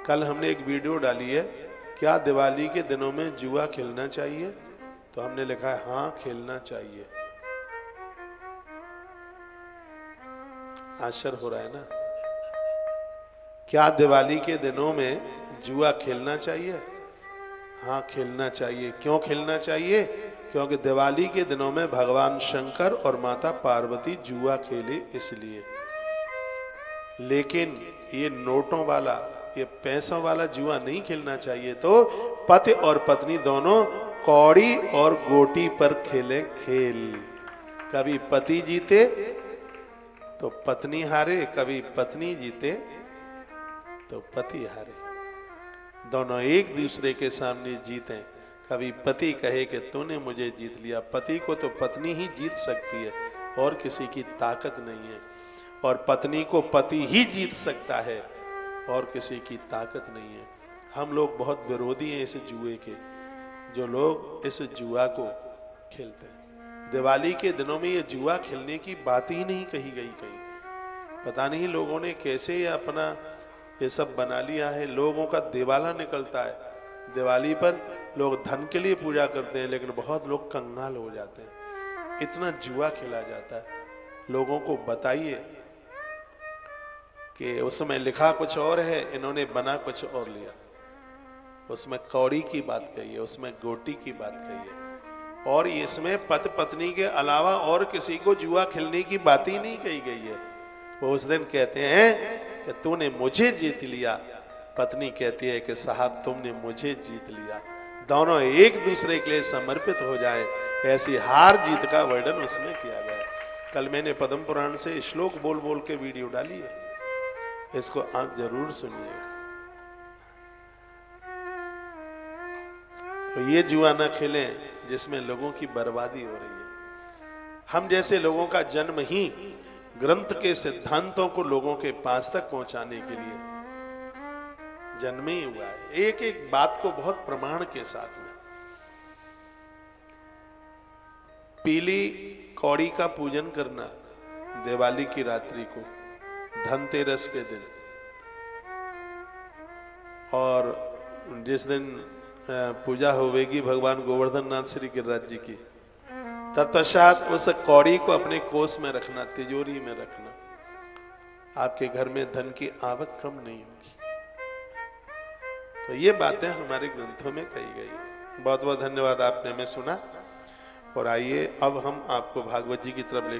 कल हमने एक वीडियो डाली है, क्या दिवाली के दिनों में जुआ खेलना चाहिए? तो हमने लिखा है हाँ खेलना चाहिए। आश्चर्य हो रहा है ना? क्या दिवाली के दिनों में जुआ खेलना चाहिए? हाँ खेलना चाहिए। क्यों खेलना चाहिए? क्योंकि दिवाली के दिनों में भगवान शंकर और माता पार्वती जुआ खेले इसलिए। लेकिन ये नोटों वाला, ये पैसों वाला जुआ नहीं खेलना चाहिए। तो पति और पत्नी दोनों कौड़ी और गोटी पर खेले खेल। कभी पति जीते तो पत्नी हारे, कभी पत्नी जीते तो पति हारे। दोनों एक दूसरे के सामने जीते। कभी पति कहे कि तूने मुझे जीत लिया। पति को तो पत्नी ही जीत सकती है और किसी की ताकत नहीं है, और पत्नी को पति ही जीत सकता है और किसी की ताकत नहीं है। हम लोग बहुत विरोधी हैं इस जुए के, जो लोग इस जुआ को खेलते हैं। दिवाली के दिनों में ये जुआ खेलने की बात ही नहीं कही गई कहीं। पता नहीं लोगों ने कैसे ये अपना ये सब बना लिया है। लोगों का दिवाला निकलता है। दिवाली पर लोग धन के लिए पूजा करते हैं, लेकिन बहुत लोग कंगाल हो जाते हैं। इतना जुआ खेला जाता है। लोगों को बताइए कि उसमें लिखा कुछ और है, इन्होंने बना कुछ और लिया। उसमें कौड़ी की बात कही है, उसमें गोटी की बात कही है, और इसमें पति पत्नी के अलावा और किसी को जुआ खेलने की बात ही नहीं कही गई है। वो उस दिन कहते हैं कि तूने मुझे जीत लिया, पत्नी कहती है कि साहब तुमने मुझे जीत लिया। दोनों एक दूसरे के लिए समर्पित हो जाए, ऐसी हार जीत का वर्णन उसमें किया गया। कल मैंने पद्म पुराण से श्लोक बोल बोल के वीडियो डाली है, इसको आप जरूर सुनिए। तो ये जुआ ना खेलें जिसमें लोगों की बर्बादी हो रही है। हम जैसे लोगों का जन्म ही ग्रंथ के सिद्धांतों को लोगों के पास तक पहुंचाने के लिए जन्म ही हुआ है। एक एक बात को बहुत प्रमाण के साथ में। पीली कौड़ी का पूजन करना दिवाली की रात्रि को, धनतेरस के दिन, और जिस दिन पूजा होगी भगवान गोवर्धन नाथ श्री गिरिराज जी की, तत्पश्चात उस कौड़ी को अपने कोष में रखना, तिजोरी में रखना। आपके घर में धन की आवक कम नहीं होगी। तो ये बातें हमारे ग्रंथों में कही गई। बहुत बहुत धन्यवाद, आपने हमें सुना। और आइए अब हम आपको भागवत जी की तरफ लेकर